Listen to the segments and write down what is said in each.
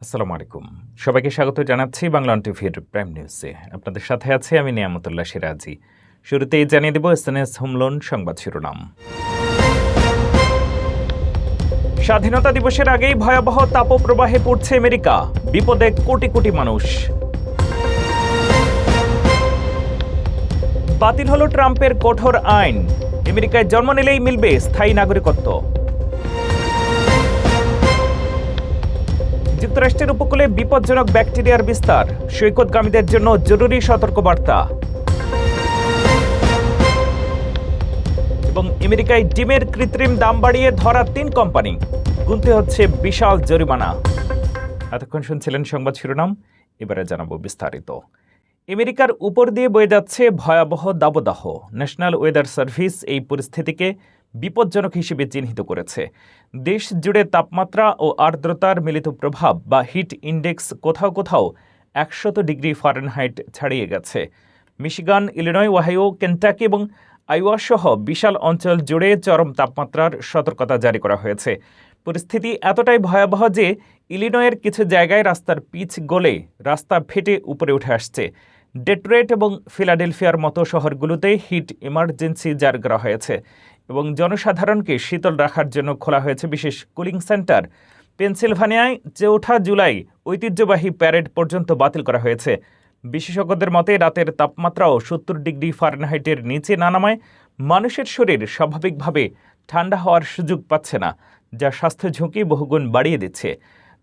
আসসালামু আলাইকুম। সবাইকে স্বাগত জানাচ্ছি বাংলা টিভির প্রাইম নিউজে। আপনাদের সাথে আছি আমি নিয়ামতুল্লাহ সিরাজি। শুরুতেই জানিয়ে দেব এসএনএস হোম লোন সংবাদ শিরোনাম। স্বাধীনতা দিবসের আগেই ভয়াবহ তাপপ্রবাহে পড়ছে আমেরিকা, বিপদে কোটি কোটি মানুষ। বাতিল হলো ট্রাম্পের কঠোর আইন, আমেরিকায় জন্ম নিলেই মিলবে স্থায়ী নাগরিকত্ব। যুক্তরাষ্ট্রের উপকূলে বিপজ্জনক ব্যাকটেরিয়ার বিস্তার, সৈকতগামীদের জন্য জরুরি সতর্কবার্তা। এবং আমেরিকায় ডিমের কৃত্রিম দাম বাড়িয়ে ধরা ৩ কোম্পানি, গুনতে হচ্ছে বিশাল জরিমানা। এতক্ষণ শুনছিলেন সংবাদ শিরোনাম, এবারে জানাবো বিস্তারিত। আমেরিকার উপর দিয়ে বয়ে যাচ্ছে ভয়াবহ দাবদাহ। ন্যাশনাল ওয়েদার সার্ভিস এই পরিস্থিতিকে বিপজ্জনক হিসেবে চিহ্নিত করেছে। দেশ জুড়ে তাপমাত্রা ও আর্দ্রতার মিলিত প্রভাব বা হিট ইন্ডেক্স কোথাও কোথাও ১০০ ডিগ্রি ফারেনহাইট ছাড়িয়ে গেছে। মিশিগান, ইলিনয়, ওহাইও, কেন্টাকি এবং আইওয়া সহ বিশাল অঞ্চল জুড়ে চরম তাপমাত্রার সতর্কতা জারি করা হয়েছে। পরিস্থিতি এতটাই ভয়াবহ যে ইলিনয়ের কিছু জায়গায় রাস্তার পিচ গলে রাস্তা ফেটে উপরে উঠে আসছে। ডেট্রয়েট এবং ফিলাডেলফিয়ার মতো শহরগুলোতে হিট ইমার্জেন্সি জারি করা হয়েছে এবং জনসাধারণকে শীতল রাখার জন্য খোলা হয়েছে বিশেষ কুলিং সেন্টার। পেনসিলভানিয়ায় ৪ জুলাই ঐতিহ্যবাহী প্যারেড পর্যন্ত বাতিল করা হয়েছে। বিশেষজ্ঞদের মতে রাতের তাপমাত্রাও ৭০ ডিগ্রি ফারেনহাইটের নিচে না নামায় মানুষের শরীর স্বাভাবিকভাবে ঠান্ডা হওয়ার সুযোগ পাচ্ছে না, যা স্বাস্থ্য ঝুঁকি বহুগুণ বাড়িয়ে দিচ্ছে।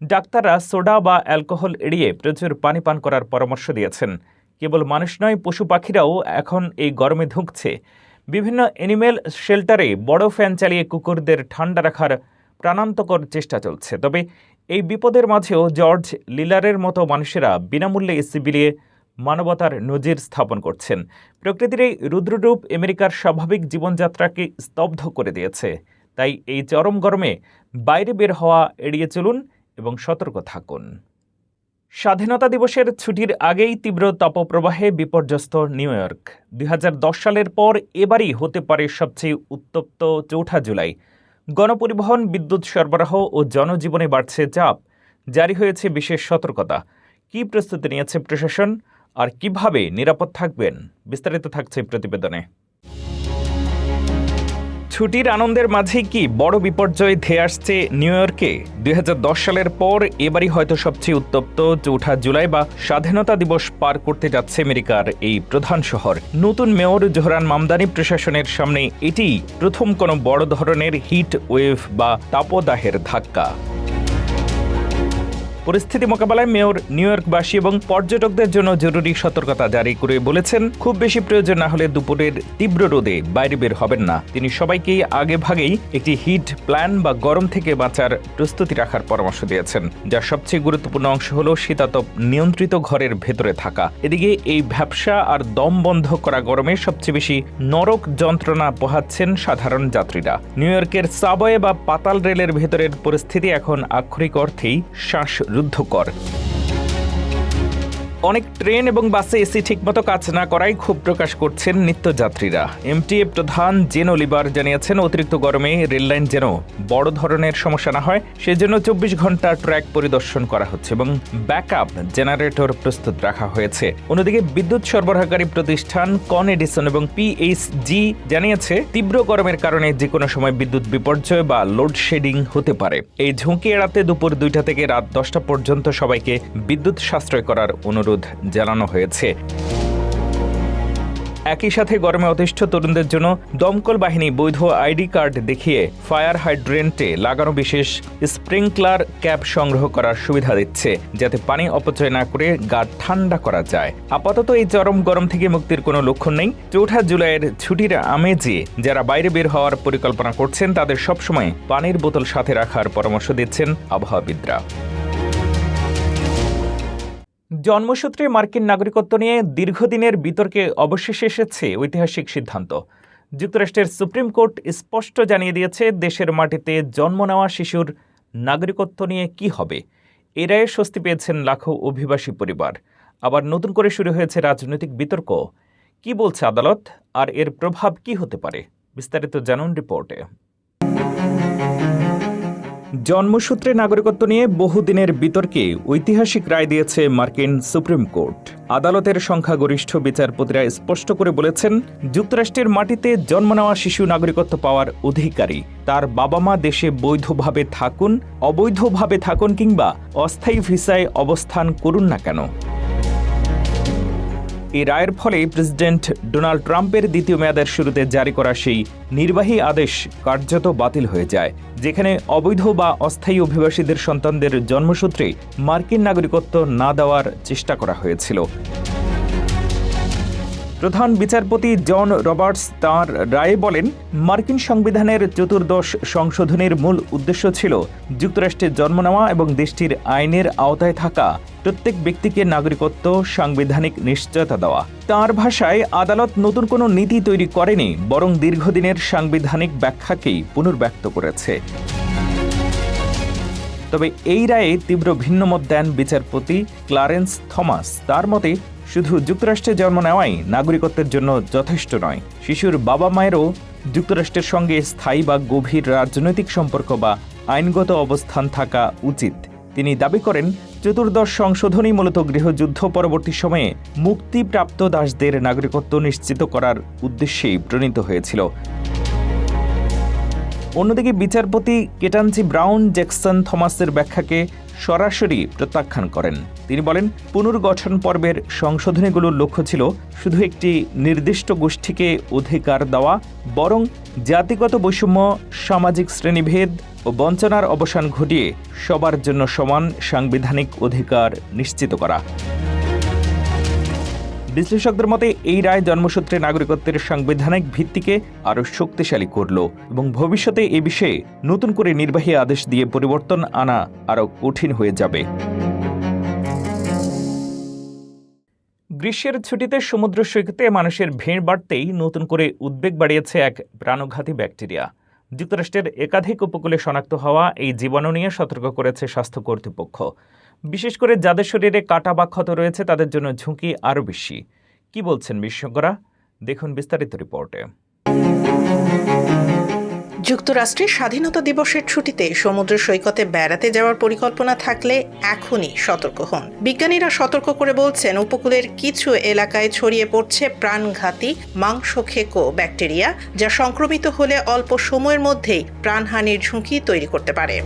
ডাক্তাররা সোডা বা অ্যালকোহল এড়িয়ে প্রচুর পানি পান করার পরামর্শ দিয়েছেন। কেবল মানুষ নয়, পশু পাখিরাও এখন এই গরমে ধুঁকছে। বিভিন্ন অ্যানিমেল শেল্টারে বড় ফ্যান চালিয়ে কুকুরদের ঠান্ডা রাখার প্রাণান্তকর চেষ্টা চলছে। তবে এই বিপদের মাঝেও জর্জ লিলারের মতো মানুষেরা বিনামূল্যে এসি বিলিয়ে মানবতার নজির স্থাপন করছেন। প্রকৃতির এই রুদ্ররূপ আমেরিকার স্বাভাবিক জীবনযাত্রাকে স্তব্ধ করে দিয়েছে। তাই এই চরম গরমে বাইরে বের হওয়া এড়িয়ে চলুন এবং সতর্ক থাকুন। স্বাধীনতা দিবসের ছুটির আগেই তীব্র তাপপ্রবাহে বিপর্যস্ত নিউ ইয়র্ক। ২০১০ সালের পর এবারই হতে পারে সবচেয়ে উত্তপ্ত ৪ জুলাই। গণপরিবহন, বিদ্যুৎ সরবরাহ ও জনজীবনে বাড়ছে চাপ। জারি হয়েছে বিশেষ সতর্কতা। কী প্রস্তুতি নিয়েছে প্রশাসন আর কিভাবে নিরাপদ থাকবেন, বিস্তারিত থাকছে প্রতিবেদনে। ছুটির আনন্দের মাঝেই কি বড় বিপর্যয় ধেয়ে আসছে নিউ ইয়র্কে? ২০১০ সালের পর এবারই হয়তো সবচেয়ে উত্তপ্ত ৪ জুলাই বা স্বাধীনতা দিবস পার করতে যাচ্ছে আমেরিকার এই প্রধান শহর। নতুন মেয়র জোহরান মামদানি প্রশাসনের সামনে এটিই প্রথম কোনো বড় ধরনের হিট ওয়েভ বা তাপদাহের ধাক্কা। পরিস্থিতি মোকাবেলায় মেয়র নিউ ইয়র্কবাসী এবং পর্যটকদের জন্য জরুরি সতর্কতা জারি করে বলেছেন, খুব বেশি প্রয়োজন না হলে দুপুরের তীব্র রোদে বাইরে বের হবেন না। তিনি সবাইকেই আগেভাগেই একটি হিট প্ল্যান বা গরম থেকে বাঁচার প্রস্তুতি রাখার পরামর্শ দিয়েছেন, যার সবচেয়ে গুরুত্বপূর্ণ অংশ হল শীতাতপ নিয়ন্ত্রিত ঘরের ভেতরে থাকা। এদিকে এই ব্যবসা আর দম বন্ধ করা গরমে সবচেয়ে বেশি নরক যন্ত্রণা পোহাচ্ছেন সাধারণ যাত্রীরা। নিউ ইয়র্কের সাবওয়ে বা পাতাল রেলের ভেতরের পরিস্থিতি এখন আক্ষরিক অর্থেই শ্বাসরুদ্ধকর। অনেক ট্রেন এবং বাসে এসি ঠিকমতো কাজ না করায় ক্ষোভ প্রকাশ করছেন নিত্যযাত্রীরা। এমটিএ প্রধান জেন অলিভার জানিয়েছেন, অতিরিক্ত গরমে রেললাইন যেন বড় ধরনের সমস্যা না হয় সেজন্য ২৪ ঘন্টা ট্র্যাক পরিদর্শন করা হচ্ছে এবং ব্যাকআপ জেনারেটর প্রস্তুত রাখা হয়েছে। অন্যদিকে বিদ্যুৎ সরবরাহকারী প্রতিষ্ঠান কন এডিসন এবং পিএইচজি জানিয়েছে, তীব্র গরমের কারণে যে কোনো সময় বিদ্যুৎ বিপর্যয় বা লোডশেডিং হতে পারে। এই ঝুঁকি এড়াতে দুপুর ২টা থেকে রাত ১০টা পর্যন্ত সবাইকে বিদ্যুৎ সাশ্রয় করার অনুরোধ জানানো হয়েছে। একই সাথে গরমে অতিষ্ঠ তরুণদের জন্য দমকল বাহিনী বৈধ আইডি কার্ড দেখিয়ে ফায়ার হাইড্রেন্টে লাগানো বিশেষ স্প্রিংকলার ক্যাপ সংগ্রহ করার সুবিধা দিচ্ছে, যাতে পানি অপচয় না করে গা ঠান্ডা করা যায়। আপাতত এই চরম গরম থেকে মুক্তির কোনো লক্ষণ নেই। ৪ জুলাইয়ের ছুটির আমেজে যারা বাইরে বের হওয়ার পরিকল্পনা করছেন তাদের সবসময় পানির বোতল সাথে রাখার পরামর্শ দিচ্ছেন আবহাওয়াবিদরা। জন্মসূত্রে মার্কিন নাগরিকত্ব নিয়ে দীর্ঘদিনের বিতর্কে অবশেষে এসেছে ঐতিহাসিক সিদ্ধান্ত। যুক্তরাষ্ট্রের সুপ্রিম কোর্ট স্পষ্ট জানিয়ে দিয়েছে, দেশের মাটিতে জন্ম নেওয়া শিশুর নাগরিকত্ব নিয়ে কি হবে। এ রায়ে স্বস্তি পেয়েছেন লাখো অভিবাসী পরিবার। আবার নতুন করে শুরু হয়েছে রাজনৈতিক বিতর্ক। কি বলছে আদালত আর এর প্রভাব কি হতে পারে, বিস্তারিত জানুন রিপোর্টে। জন্মসূত্রে নাগরিকত্ব নিয়ে বহুদিনের বিতর্কে ঐতিহাসিক রায় দিয়েছে মার্কিন সুপ্রিম কোর্ট। আদালতের সংখ্যাগরিষ্ঠ বিচারপতিরা স্পষ্ট করে বলেছেন, যুক্তরাষ্ট্রের মাটিতে জন্ম নেওয়া শিশু নাগরিকত্ব পাওয়ার অধিকারী। তার বাবা মা দেশে বৈধভাবে থাকুন, অবৈধভাবে থাকুন কিংবা অস্থায়ী ভিসায় অবস্থান করুন না কেন। এই রায়ের ফলে প্রেসিডেন্ট ডোনাল্ড ট্রাম্পের দ্বিতীয় মেয়াদের শুরুতে জারি করা সেই নির্বাহী আদেশ কার্যত বাতিল হয়ে যায়, যেখানে অবৈধ বা অস্থায়ী অভিবাসীদের সন্তানদের জন্মসূত্রে মার্কিন নাগরিকত্ব না দেওয়ার চেষ্টা করা হয়েছিল। প্রধান বিচারপতি জন রবার্টস তাঁর রায়ে বলেন, মার্কিন সংবিধানের 14 সংশোধনের মূল উদ্দেশ্য ছিল যুক্তরাষ্ট্রে জন্ম নেওয়া এবং দেশটির আইনের আওতায় থাকা প্রত্যেক ব্যক্তিকে নাগরিকত্ব সাংবিধানিক নিশ্চয়তা দেওয়া। তাঁর ভাষায়, আদালত নতুন কোনো নীতি তৈরি করেনি, বরং দীর্ঘদিনের সাংবিধানিক ব্যাখ্যাকেই পুনর্ব্যক্ত করেছে। তবে এই রায়ে তীব্র ভিন্নমত দেন বিচারপতি ক্লারেন্স থমাস। তার মতে, শুধু যুক্তরাষ্ট্রে জন্ম নেওয়াই নাগরিকত্বের জন্য যথেষ্ট নয়। শিশুর বাবা মায়েরও যুক্তরাষ্ট্রের সঙ্গে স্থায়ী বা গভীর রাজনৈতিক সম্পর্ক বা আইনগত অবস্থান থাকা উচিত। তিনি দাবি করেন, 14 সংশোধনী মূলত গৃহযুদ্ধ পরবর্তী সময়ে মুক্তিপ্রাপ্ত দাসদের নাগরিকত্ব নিশ্চিত করার উদ্দেশ্যেই প্রণীত হয়েছিল। অন্যদিকে বিচারপতি কেটানজি ব্রাউন জ্যাকসন থমাসের ব্যাখ্যাকে সরাসরি প্রত্যাখ্যান করেন। তিনি বলেন, পুনর্গঠন পর্বের সংশোধনীগুলোর লক্ষ্য ছিল শুধু একটি নির্দিষ্ট গোষ্ঠীকে অধিকার দেওয়া, বরং জাতিগত বৈষম্য, সামাজিক শ্রেণীভেদ ও বঞ্চনার অবসান ঘটিয়ে সবার জন্য সমান সাংবিধানিক অধিকার নিশ্চিত করা। বিশ্লেষকদের মতে, এই রায় জন্মসূত্রে নাগরিকত্বের সাংবিধানিক ভিত্তিকে আরও শক্তিশালী করল এবং ভবিষ্যতে এ বিষয়ে নতুন করে নির্বাহী আদেশ দিয়ে পরিবর্তন আনা আরও কঠিন হয়ে যাবে। গ্রীষ্মের ছুটিতে সমুদ্র সৈকতে মানুষের ভিড় বাড়তেই নতুন করে উদ্বেগ বাড়িয়েছে এক প্রাণঘাতী ব্যাকটেরিয়া। যুক্তরাষ্ট্রের একাধিক উপকূলে শনাক্ত হওয়া এই জীবাণু নিয়ে সতর্ক করেছে স্বাস্থ্য কর্তৃপক্ষ। বিশেষ করে যাদের শরীরে কাটা বা ক্ষত রয়েছে তাদের জন্য ঝুঁকি আরও বেশি। কি বলছেন বিশেষজ্ঞরা? দেখুন বিস্তারিত রিপোর্টে। যুক্তরাষ্ট্রের স্বাধীনতা দিবসের ছুটিতে সমুদ্র সৈকতে বেড়াতে যাওয়ার পরিকল্পনা থাকলে এখনই সতর্ক হন। বিজ্ঞানীরা সতর্ক করে বলছেন, উপকূলের কিছু এলাকায় ছড়িয়ে পড়ছে প্রাণঘাতী মাংসখেকো ব্যাকটেরিয়া, যা সংক্রমিত হলে অল্প সময়ের মধ্যেই প্রাণহানির ঝুঁকি তৈরি করতে পারে।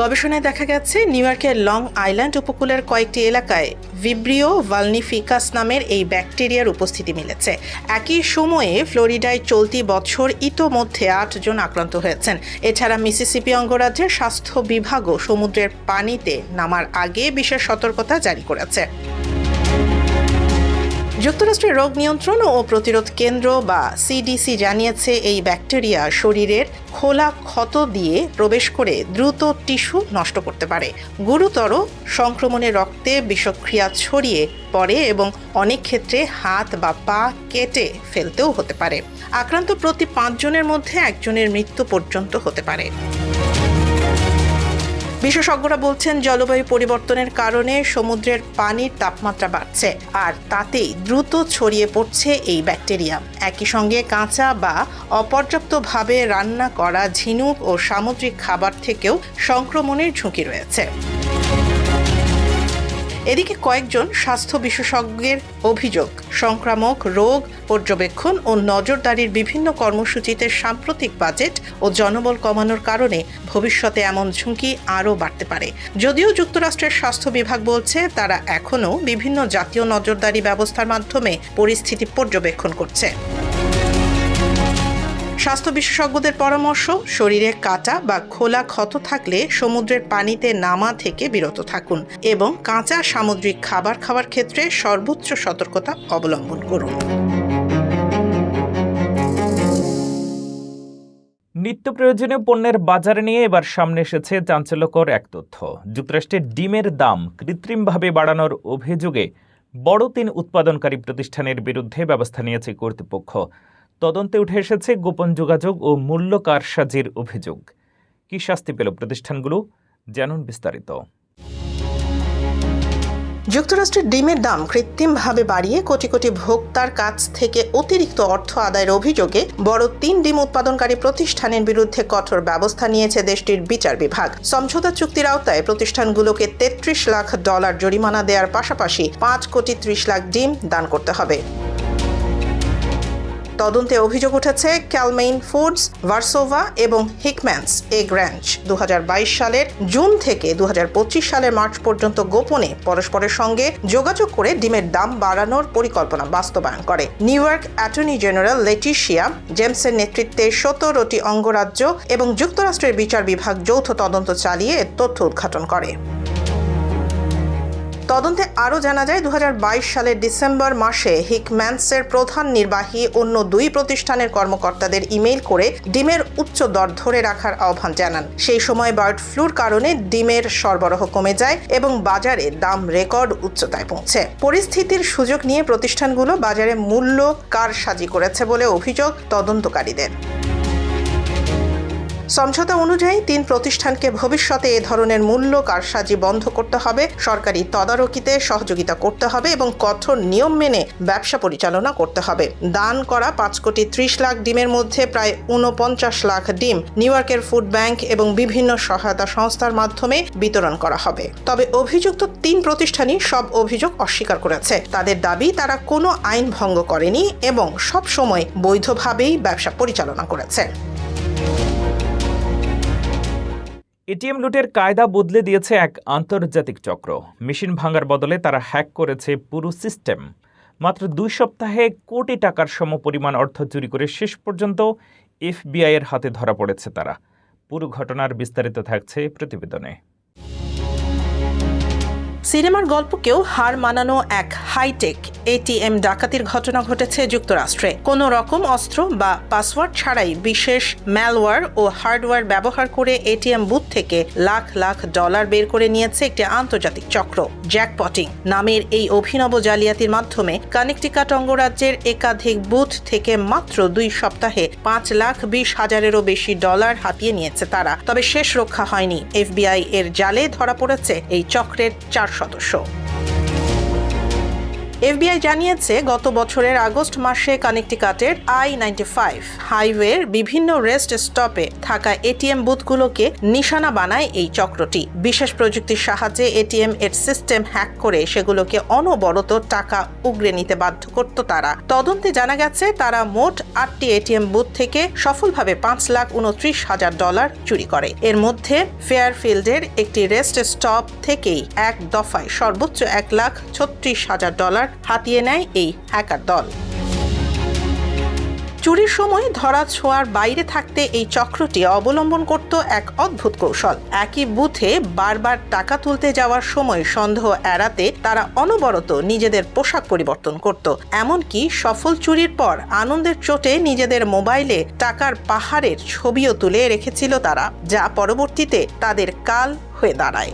গবেষণায় দেখা গেছে, নিউ ইয়র্কের লং আইল্যান্ড উপকূলের কয়েকটি এলাকায় ভিব্রিও ভালনিফিকাস নামের এই ব্যাকটেরিয়ার উপস্থিতি মিলেছে। একই সময়ে ফ্লোরিডায় চলতি বছর ইতোমধ্যে 8 জন আক্রান্ত হয়েছেন। এছাড়া মিসিসিপি অঙ্গরাজ্যের স্বাস্থ্য বিভাগও সমুদ্রের পানিতে নামার আগে বিশেষ সতর্কতা জারি করেছে। যুক্তরাষ্ট্রের রোগ নিয়ন্ত্রণ ও প্রতিরোধ কেন্দ্র বা সিডিসি জানিয়েছে, এই ব্যাকটেরিয়া শরীরের খোলা ক্ষত দিয়ে প্রবেশ করে দ্রুত টিস্যু নষ্ট করতে পারে। গুরুতর সংক্রমণে রক্তে বিষক্রিয়া ছড়িয়ে পড়ে এবং অনেক ক্ষেত্রে হাত বা পা কেটে ফেলতেও হতে পারে। আক্রান্ত প্রতি 5 জনের মধ্যে একজনের মৃত্যু পর্যন্ত হতে পারে। বিশেষজ্ঞরা বলছেন, জলবায়ু পরিবর্তনের কারণে সমুদ্রের পানির তাপমাত্রা বাড়ছে, আর তাতেই দ্রুত ছড়িয়ে পড়ছে এই ব্যাকটেরিয়া। একই সঙ্গে কাঁচা বা অপর্যাপ্তভাবে রান্না করা ঝিনুক ও সামুদ্রিক খাবার থেকেও সংক্রমণের ঝুঁকি রয়েছে। এদিকে কয়েকজন স্বাস্থ্য বিশেষজ্ঞের অভিযোগ, সংক্রামক রোগ পর্যবেক্ষণ ও নজরদারির বিভিন্ন কর্মসূচিতে সাম্প্রতিক বাজেট ও জনবল কমানোর কারণে ভবিষ্যতে এমন ঝুঁকি আরও বাড়তে পারে। যদিও যুক্তরাষ্ট্রের স্বাস্থ্য বিভাগ বলছে, তারা এখনও বিভিন্ন জাতীয় নজরদারি ব্যবস্থার মাধ্যমে পরিস্থিতি পর্যবেক্ষণ করছে। স্বাস্থ্য বিশেষজ্ঞদের পরামর্শ, শরীরে কাটা বা খোলা ক্ষত থাকলে সমুদ্রের পানিতে নামা থেকে বিরত থাকুন এবং কাঁচা সামুদ্রিক খাবার খাওয়ার ক্ষেত্রে সর্বোচ্চ সতর্কতা অবলম্বন করুন। নিত্য প্রয়োজনীয় পণ্যের বাজারে নিয়ে এবার সামনে এসেছে চাঞ্চল্যকর এক তথ্য। যুক্তরাষ্ট্রের ডিমের দাম কৃত্রিমভাবে বাড়ানোর অভিযোগে বড় 3 উৎপাদনকারী প্রতিষ্ঠানের বিরুদ্ধে ব্যবস্থা নিয়েছে কর্তৃপক্ষ। তদন্তে উঠে এসেছে গোপন যোগাযোগ ও মূল্য কারসাজির অভিযোগ। কি শাস্তি পেল প্রতিষ্ঠানগুলো? জানুন বিস্তারিত। যুক্তরাষ্ট্রের ডিমের দাম কৃত্রিমভাবে বাড়িয়ে কোটি কোটি ভোক্তার কাছ থেকে অতিরিক্ত অর্থ আদায়ের অভিযোগে বড় 3 ডিম উৎপাদনকারী প্রতিষ্ঠানের বিরুদ্ধে কঠোর ব্যবস্থা নিয়েছে দেশটির বিচার বিভাগ। সমঝোতা চুক্তির আওতায় প্রতিষ্ঠানগুলোকে $33 লাখ জরিমানা দেওয়ার পাশাপাশি 5,30 লাখ ডিম দান করতে হবে। তদন্তে অভিযোগ উঠেছে ক্যালমেইন ফুডস, ভার্সোভা এবং হিকম্যানস এগ র্যাঞ্চ 2022 সালের জুন থেকে 2025 সালের মার্চ পর্যন্ত গোপনে পরস্পরের সঙ্গে যোগাযোগ করে ডিমের দাম বাড়ানোর পরিকল্পনা বাস্তবায়ন করে। New York attorney general Letitia জেমসের নেতৃত্বে 17টি অঙ্গরাজ্য এবং যুক্তরাষ্ট্রের বিচার বিভাগ যৌথ তদন্ত চালিয়ে এর তথ্য উদ্ঘাটন করে। তদন্তে আরও জানা যায় 2022 সালের ডিসেম্বর মাসে হিকম্যানসের প্রধান নির্বাহী অন্য 2 প্রতিষ্ঠানের কর্মকর্তাদের ইমেইল করে ডিমের উচ্চ দর ধরে রাখার আহ্বান জানান। সেই সময় বার্ড ফ্লুর কারণে ডিমের সরবরাহ কমে যায় এবং বাজারে দাম রেকর্ড উচ্চতায় পৌঁছে। পরিস্থিতির সুযোগ নিয়ে প্রতিষ্ঠানগুলো বাজারে মূল্য কারসাজি করেছে বলে অভিযোগ তদন্তকারীদের। সমঝোতা অনুযায়ী 3 প্রতিষ্ঠানকে ভবিষ্যতে এ ধরনের মূল্য কারসাজি বন্ধ করতে হবে, সরকারি তদারকিতে সহযোগিতা করতে হবে এবং কঠোর নিয়ম মেনে ব্যবসা পরিচালনা করতে হবে। দান করা 5,30 লাখ ডিমের মধ্যে প্রায় 49 লাখ ডিম নিউ ইয়র্কের ফুড ব্যাংক এবং বিভিন্ন সহায়তা সংস্থার মাধ্যমে বিতরণ করা হবে। তবে অভিযুক্ত 3 প্রতিষ্ঠানই সব অভিযোগ অস্বীকার করেছে। তাদের দাবি তারা কোনো আইন ভঙ্গ করেনি এবং সব সময় বৈধভাবেই ব্যবসা পরিচালনা করেছে। এটিএম লুটের কায়দা বদলে দিয়েছে এক আন্তর্জাতিক চক্র। মেশিন ভাঙার বদলে তারা হ্যাক করেছে পুরো সিস্টেম। মাত্র 2 সপ্তাহে কোটি টাকার সমপরিমাণ অর্থ চুরি করে শেষ পর্যন্ত এফবিআই এর হাতে ধরা পড়েছে তারা। পুরো ঘটনার বিস্তারিত থাকছে প্রতিবেদনে। সিনেমার গল্পকেও হার মানানো এক হাইটেক এটিএম ডাকাতির ঘটনা ঘটেছে যুক্তরাষ্ট্রে। কোনো রকম অস্ত্র বা পাসওয়ার্ড ছাড়াই বিশেষ ম্যালওয়্যার ও হার্ডওয়্যার ব্যবহার করে এটিএম বুথ থেকে লাখ লাখ ডলার বের করে নিয়েছে একটি আন্তর্জাতিক চক্র। জ্যাকপটিং নামের এই অভিনব জালিয়াতির মাধ্যমে কানেকটিকাট অঙ্গরাজ্যের একাধিক বুথ থেকে মাত্র 2 সপ্তাহে 5,20,000-এরও বেশি ডলার হাতিয়ে নিয়েছে তারা। তবে শেষ রক্ষা হয়নি। এফবিআই এর জালে ধরা পড়েছে এই চক্রের 4 সদস্য। এফবিআই জানিয়েছে গত বছরের আগস্ট মাসে কানেকটিকাটের I-95 হাইওয়ের বিভিন্ন রেস্ট স্টপে থাকা এটিএম বুথগুলোকে নিশানা বানায় এই চক্রটি। বিশেষ প্রযুক্তির সাহায্যে এটিএম এর সিস্টেম হ্যাক করে সেগুলোকে অনবরত টাকা উগরে নিতে বাধ্য করত তারা। তদন্তে জানা গেছে তারা মোট 8টি এটিএম বুথ থেকে সফলভাবে $5,29,000 চুরি করে। এর মধ্যে ফেয়ারফিল্ডের একটি রেস্ট স্টপ থেকেই এক দফায় সর্বোচ্চ $1,36,000 হাতিয়ে নেয় এই হ্যাকার দল। চুরির সময় ধরা ছোঁয়ার বাইরে থাকতে এই চক্রটি অবলম্বন করত এক অদ্ভুত কৌশল। একই বুথে বারবার টাকা তুলতে যাওয়ার সময় সন্দেহ এড়াতে তারা অনবরত নিজেদের পোশাক পরিবর্তন করত। এমনকি সফল চুরির পর আনন্দের চোটে নিজেদের মোবাইলে টাকার পাহাড়ের ছবিও তুলে রেখেছিল তারা, যা পরবর্তীতে তাদের কাল হয়ে দাঁড়ায়।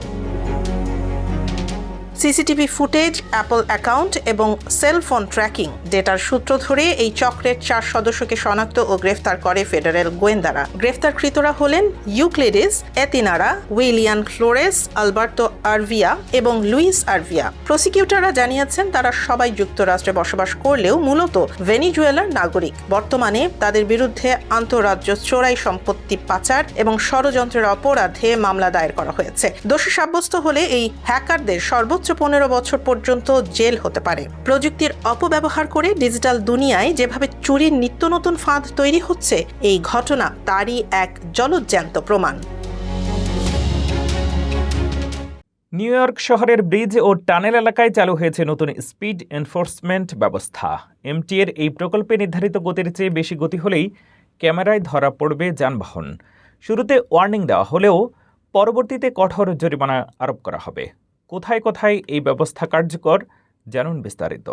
সিসিটিভি ফুটেজ, অ্যাপল অ্যাকাউন্ট এবং সেলফোন ট্র্যাকিং ডেটার সূত্র ধরে এই চক্রের 4 সদস্যকে শনাক্ত ও গ্রেফতার করে ফেডারেল গোয়েন্দারা। গ্রেফতারকৃতরা হলেন ইউক্লিডিস এতিনারা, উইলিয়ান ফ্লোরেস, আলবার্তো আরভিয়া এবং লুইস আরভিয়া। প্রসিকিউটররা জানিয়েছেন তারা সবাই যুক্তরাষ্ট্রে বসবাস করলেও মূলত ভেনিজুয়েলার নাগরিক। বর্তমানে তাদের বিরুদ্ধে আন্তঃরাজ্য চোরাই সম্পত্তি পাচার এবং ষড়যন্ত্রের অপরাধে মামলা দায়ের করা হয়েছে। দোষী সাব্যস্ত হলে এই হ্যাকারদের সর্বোচ্চ 15 বছর পর্যন্ত জেল হতে পারে। প্রযুক্তির অপব্যবহার করে ডিজিটাল দুনিয়ায় যেভাবে চুরির নিত্য নতুন ফাঁদ তৈরি হচ্ছে, এই ঘটনা তারই এক জলজ্যান্ত প্রমাণ। নিউ ইয়র্ক শহরের ব্রিজ ও টানেল এলাকায় চালু হয়েছে নতুন স্পিড এনফোর্সমেন্ট ব্যবস্থা। এমটি এর এই প্রকল্পে নির্ধারিত গতির চেয়ে বেশি গতি হলেই ক্যামেরায় ধরা পড়বে যানবাহন। শুরুতে ওয়ার্নিং দেওয়া হলেও পরবর্তীতে কঠোর জরিমানা আরোপ করা হবে। কোথায় কোথায় এই ব্যবস্থা কার্যকর, জানুন বিস্তারিত।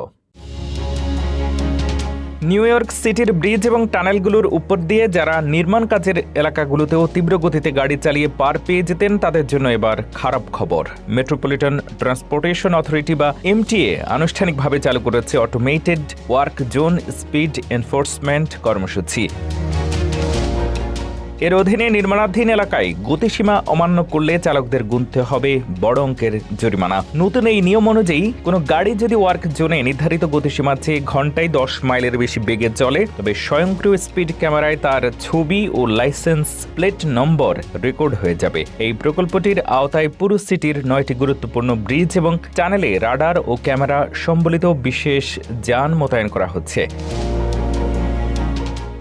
নিউ ইয়র্ক সিটির ব্রিজ এবং টানেলগুলোর উপর দিয়ে যারা নির্মাণ কাজের এলাকাগুলোতেও তীব্র গতিতে গাড়ি চালিয়ে পার পেয়ে যেতেন, তাদের জন্য এবার খারাপ খবর। মেট্রোপলিটন ট্রান্সপোর্টেশন অথরিটি বা এমটিএ আনুষ্ঠানিকভাবে চালু করেছে automated work zone speed enforcement কর্মসূচি। এর অধীনে নির্মাণাধীন এলাকায় গতিসীমা অমান্য করলে চালকদের গুনতে হবে বড় অঙ্কের জরিমানা। নতুন এই নিয়ম অনুযায়ী কোনো গাড়ি যদি ওয়ার্ক জোনে নির্ধারিত গতিসীমার চেয়ে ঘন্টায় 10 মাইলের বেশি বেগে চলে, তবে স্বয়ংক্রিয় স্পিড ক্যামেরায় তার ছবি ও লাইসেন্স প্লেট নম্বর রেকর্ড হয়ে যাবে। এই প্রকল্পটির আওতায় পুরো সিটির 9টি গুরুত্বপূর্ণ ব্রিজ এবং টানেলে রাডার ও ক্যামেরা সম্বলিত বিশেষ যান মোতায়েন করা হচ্ছে।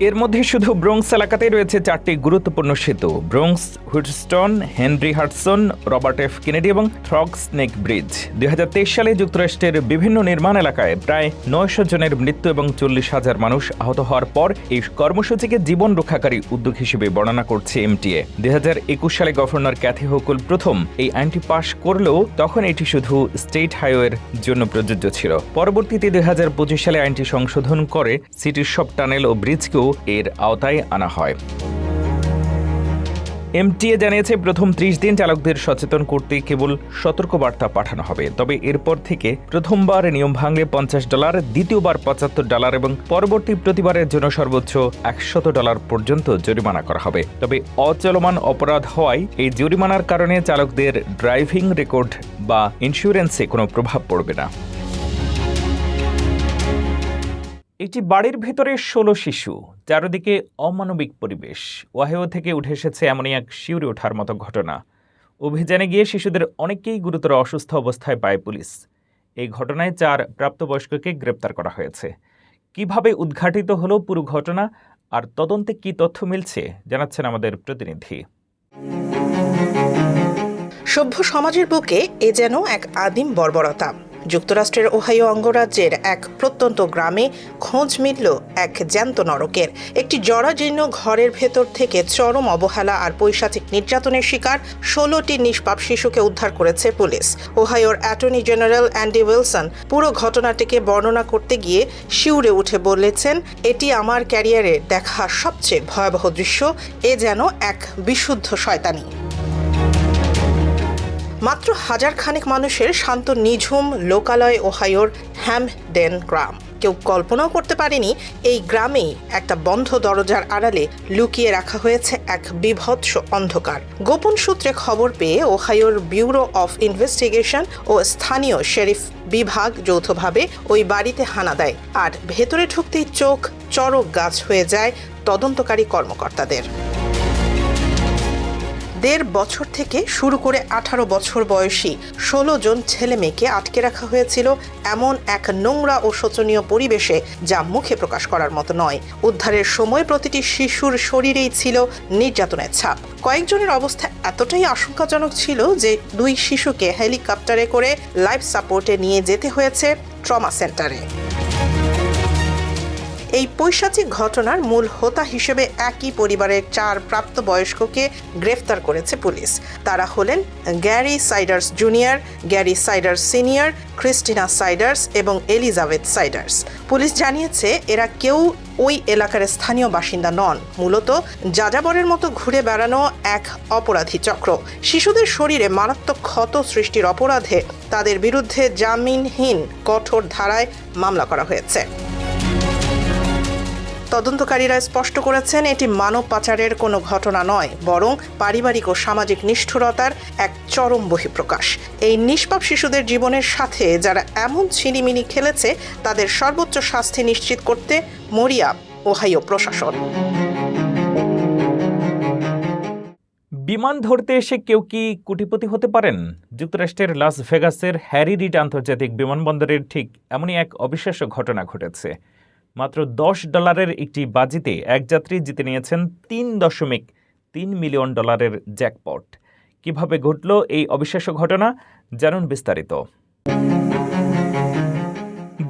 এর মধ্যে শুধু ব্রোঙ্কস এলাকাতেই রয়েছে 4টি গুরুত্বপূর্ণ সেতু: Bronx, Wheatstone, Henry Hudson, Robert F Kennedy এবং থ্রগস নেক ব্রিজ। 2023 সালে যুক্তরাষ্ট্রের বিভিন্ন নির্মাণ এলাকায় প্রায় 900 জনের মৃত্যু এবং 40,000 মানুষ আহত হওয়ার পর এই কর্মসূচিকে জীবন রক্ষাকারী উদ্যোগ হিসেবে বর্ণনা করছে এমটিএ। 2021 সালে গভর্নর ক্যাথি হোকুল প্রথম এই আইনটি পাশ করলেও তখন এটি শুধু স্টেট হাইওয়ের জন্য প্রযোজ্য ছিল। পরবর্তীতে 2025 সালে আইনটি সংশোধন করে সিটির সব টানেল ও ব্রিজকেও এর আওতায় আনা হয়। এমটিএ জানিয়েছে প্রথম 30 দিন চালকদের সচেতন করতে কেবল সতর্কবার্তা পাঠানো হবে। তবে এরপর থেকে প্রথমবার নিয়ম ভাঙলে $50, দ্বিতীয়বার $75 এবং পরবর্তী প্রতিবারের জন্য সর্বোচ্চ $100 পর্যন্ত জরিমানা করা হবে। তবে অচলমান অপরাধ হওয়ায় এই জরিমানার কারণে চালকদের ড্রাইভিং রেকর্ড বা ইন্স্যুরেন্সে কোনো প্রভাব পড়বে না। একটি বাড়ির ভেতরে 16 শিশু, চারদিকে অমানবিক পরিবেশ। ওহাইও থেকে উঠে এসেছে এমনই এক শিউরে ওঠার মতো ঘটনা। অভিযানে গিয়ে শিশুদের অনেককেই গুরুতর অসুস্থ অবস্থায় পায় পুলিশ। এই ঘটনায় 4 প্রাপ্তবয়স্ককে গ্রেপ্তার করা হয়েছে। কিভাবে উদ্ঘাটিত হলো পুরো ঘটনা আর তদন্তে কি তথ্য মিলছে জানাচ্ছেন আমাদের প্রতিনিধি। সভ্য সমাজের বুকে এ যেন এক আদিম বর্বরতা। যুক্তরাষ্ট্রের ওহাইও অঙ্গরাজ্যের এক প্রত্যন্ত গ্রামে খোঁজ মিলল এক জ্যান্ত নরকের। একটি জরাজীর্ণ ঘরের ভেতর থেকে চরম অবহেলা আর পৈশাচিক নির্যাতনের শিকার 16টি নিষ্পাপ শিশুকে উদ্ধার করেছে পুলিশ। ওহাইওর অ্যাটর্নি জেনারেল অ্যান্ডি উইলসন পুরো ঘটনাটিকে বর্ণনা করতে গিয়ে শিউরে উঠে বলেছেন, এটি আমার ক্যারিয়ারে দেখা সবচেয়ে ভয়াবহ দৃশ্য। এ যেন এক বিশুদ্ধ শয়তানি। মাত্র 1000 খানেক মানুষের শান্ত নিঝুম লোকালয় ওহাইওর হ্যামডেন গ্রাম। কেউ কল্পনাও করতে পারেনি এই গ্রামেই একটা বন্ধ দরজার আড়ালে লুকিয়ে রাখা হয়েছে এক বিভৎস অন্ধকার। গোপন সূত্রে খবর পেয়ে ওহাইওর ব্যুরো অফ ইনভেস্টিগেশন ও স্থানীয় শেরিফ বিভাগ যৌথভাবে ওই বাড়িতে হানা দেয়, আর ভেতরে ঢুকতেই চোখ চড়ক গাছ হয়ে যায় তদন্তকারী কর্মকর্তাদের। 1.5 বছর থেকে শুরু করে 18 বছর বয়সী 16 জন ছেলে মেয়েকে আটকে রাখা হয়েছিল এমন এক নোংরা ও শোচনীয় পরিবেশে, যা মুখে প্রকাশ করার মতো নয়। উদ্ধারের সময় প্রতিটি শিশুর শরীরেই ছিল নির্যাতনের ছাপ। কয়েকজনের অবস্থা এতটাই আশঙ্কাজনক ছিল যে 2 শিশুকে হেলিকপ্টারে করে লাইফ সাপোর্টে নিয়ে যেতে হয়েছে ট্রমা সেন্টারে। এই পৈশাচিক ঘটনার মূল হোতা হিসেবে একই পরিবারের 4 প্রাপ্তবয়স্ককে গ্রেফতার করেছে পুলিশ। তারা হলেন Gary Siders junior, Gary Siders senior, Christina Siders এবং এলিজাবেথ সাইডার্স। পুলিশ জানিয়েছে এরা কেউ ওই এলাকার স্থানীয় বাসিন্দা নন, মূলত যাযাবরের মতো ঘুরে বেড়ানো এক অপরাধী চক্র। শিশুদের শরীরে মারাত্মক ক্ষত সৃষ্টির অপরাধে তাদের বিরুদ্ধে জামিনহীন কঠোর ধারায় মামলা করা হয়েছে। তদন্তকারীরা স্পষ্ট করেছেন এটি মানব পাচারের কোনো ঘটনা নয়, বরং পারিবারিক ও সামাজিক নিষ্ঠুরতার এক চরম বহিঃপ্রকাশ। এই নিষ্পাপ শিশুদের জীবনের সাথে যারা এমন ছিনিমিনি খেলেছে তাদের সর্বোচ্চ শাস্তি নিশ্চিত করতে মরিয়া ওহাইও প্রশাসন। বিমান ধরতে এসে কেউ কি কোটিপতি হতে পারেন? যুক্তরাষ্ট্রের লাস ভেগাসের হ্যারি রিড আন্তর্জাতিক বিমানবন্দরের ঠিক এমনই এক অবিশ্বাস্য ঘটনা ঘটেছে। মাত্র $10 একটি বাজিতে এক যাত্রী জিতে নিয়েছেন $3.3 মিলিয়ন জ্যাকপট। কিভাবে ঘটল এই অবিশ্বাস্য ঘটনা, জানুন বিস্তারিত।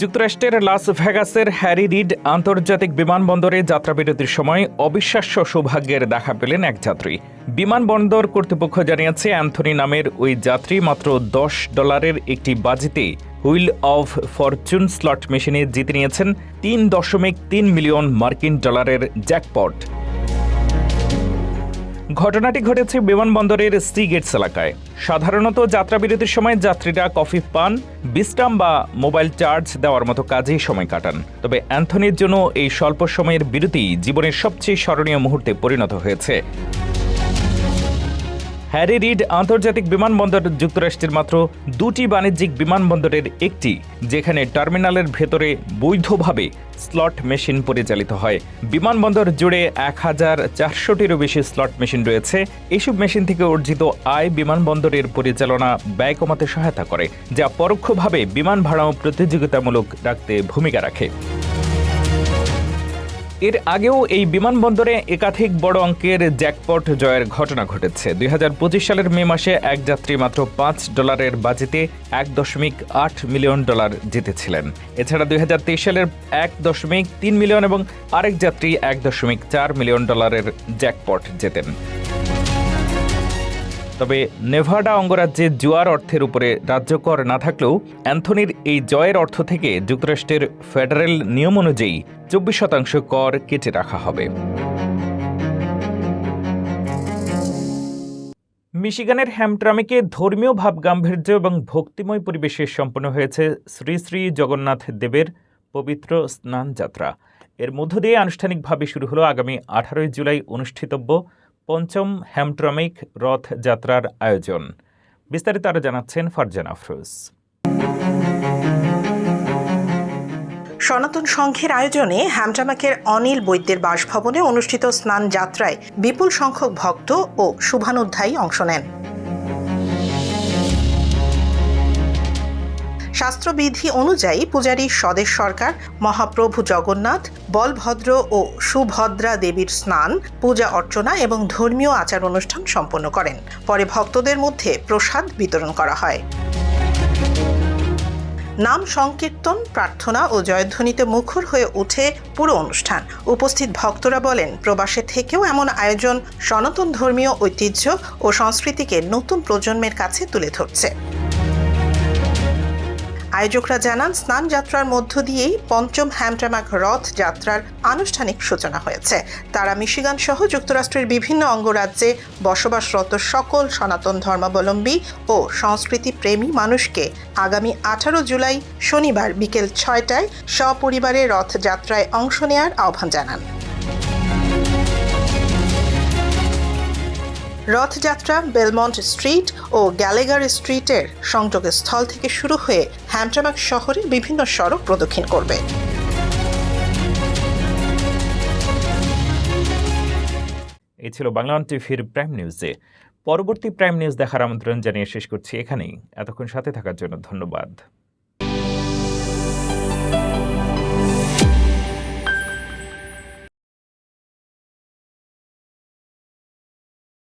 যুক্তরাষ্ট্রের লাস ভেগাসের হ্যারি রিড আন্তর্জাতিক বিমানবন্দরে যাত্রাবিরতির সময় অবিশ্বাস্য সৌভাগ্যের দেখা পেলেন এক যাত্রী। বিমানবন্দর কর্তৃপক্ষ জানিয়েছে অ্যান্থনি নামের ওই যাত্রী মাত্র $10 একটি বাজিতে হুইল অফ ফরচুন স্লট মেশিনে জিতে নিয়েছেন $3.3 মিলিয়ন জ্যাকপট। ঘটনাটি ঘটেছে বিমানবন্দরের সি গেটস এলাকায়। সাধারণত যাত্রাবিরতির সময় যাত্রীরা কফি পান, বিশ্রাম বা মোবাইল চার্জ দেওয়ার মতো কাজেই সময় কাটান। তবে অ্যান্থনির জন্য এই স্বল্প সময়ের বিরতি জীবনের সবচেয়ে স্মরণীয় মুহূর্তে পরিণত হয়েছে। হ্যারি রিড আন্তর্জাতিক বিমানবন্দর যুক্তরাষ্ট্রের মাত্র 2টি বাণিজ্যিক বিমানবন্দরের একটি, যেখানে টার্মিনালের ভেতরে বৈধভাবে স্লট মেশিন পরিচালিত হয়। বিমানবন্দর জুড়ে 1400টিরও বেশি স্লট মেশিন রয়েছে। এসব মেশিন থেকে অর্জিত আয় বিমানবন্দরের পরিচালনা ব্যয় কমাতে সহায়তা করে, যা পরোক্ষভাবে বিমান ভাড়াও প্রতিযোগিতামূলক রাখতে ভূমিকা রাখে। এর আগেও এই বিমানবন্দরে একাধিক বড় অঙ্কের জ্যাকপট জয়ের ঘটনা ঘটেছে। 2025 সালের মে মাসে এক যাত্রী মাত্র $5 বাজিতে $1.8 মিলিয়ন জিতেছিলেন। এছাড়া 2023 সালের $1.3 মিলিয়ন এবং আরেক যাত্রী $1.4 মিলিয়ন জ্যাকপট জেতেন। তবে নেভাডা অঙ্গরাজ্যে জুয়ার অর্থের উপরে রাজ্য কর না থাকলেও অ্যান্থনির এই জয়ের অর্থ থেকে যুক্তরাষ্ট্রের ফেডারেল নিয়ম অনুযায়ী 24% কর কেটে রাখা হবে। মিশিগানের হ্যামট্রামিকে ধর্মীয় ভাবগাম্ভীর্য এবং ভক্তিময় পরিবেশে সম্পন্ন হয়েছে শ্রী শ্রী জগন্নাথ দেবের পবিত্র স্নান যাত্রা। এর মধ্য দিয়ে আনুষ্ঠানিকভাবে শুরু হলো আগামী 18 জুলাই অনুষ্ঠিতব্য পঞ্চম হ্যামট্রামিক রথযাত্রার আয়োজন। বিস্তারিত আরো জানাচ্ছেন ফারজানা আফরোজ। সনাতন সংঘের আয়োজনে হ্যামট্রামিকের অনিল বৈদ্যের বাসভবনে অনুষ্ঠিত স্নান যাত্রায় বিপুল সংখ্যক ভক্ত ও শুভানুধ্যায়ী অংশ নেন। শাস্ত্রবিধি অনুযায়ী পূজারী স্বদেশ সরকার মহাপ্রভু জগন্নাথ, বলভদ্র ও সুভদ্রা দেবীর স্নান, পূজা অর্চনা এবং ধর্মীয় আচার অনুষ্ঠান সম্পন্ন করেন। পরে ভক্তদের মধ্যে প্রসাদ বিতরণ করা হয়। নাম সংকীর্তন, প্রার্থনা ও জয়ধ্বনিতে মুখর হয়ে ওঠে পুরো অনুষ্ঠান। উপস্থিত ভক্তরা বলেন, প্রবাসে থেকেও এমন আয়োজন সনাতন ধর্মীয় ঐতিহ্য ও সংস্কৃতিকে নতুন প্রজন্মের কাছে তুলে ধরছে। আয়োজকরা জানান, স্নান যাত্রার মধ্য দিয়েই পঞ্চম হ্যামট্রামিক রথ যাত্রার আনুষ্ঠানিক সূচনা হয়েছে। তারা মিশিগান সহ যুক্তরাষ্ট্রের বিভিন্ন অঙ্গরাজ্যে বসবাসরত সকল সনাতন ধর্মাবলম্বী ও সংস্কৃতি প্রেমী মানুষকে আগামী 18 জুলাই শনিবার বিকেল 6টায় সপরিবারে রথযাত্রায় অংশ নেওয়ার আহ্বান জানান। রথযাত্রা বেলমন্ট স্ট্রিট ও গ্যালেগার স্ট্রিটের সংযোগস্থল থেকে শুরু হয়ে হ্যামট্রামিক শহরের বিভিন্ন সড়ক প্রদক্ষিণ করবে। এই ছিল বাংলাওয়ান টিভির প্রাইম নিউজে। পরবর্তী প্রাইম নিউজ দেখার আমন্ত্রণ জানিয়ে শেষ করছি এখানেই। এতক্ষণ সাথে থাকার জন্য ধন্যবাদ।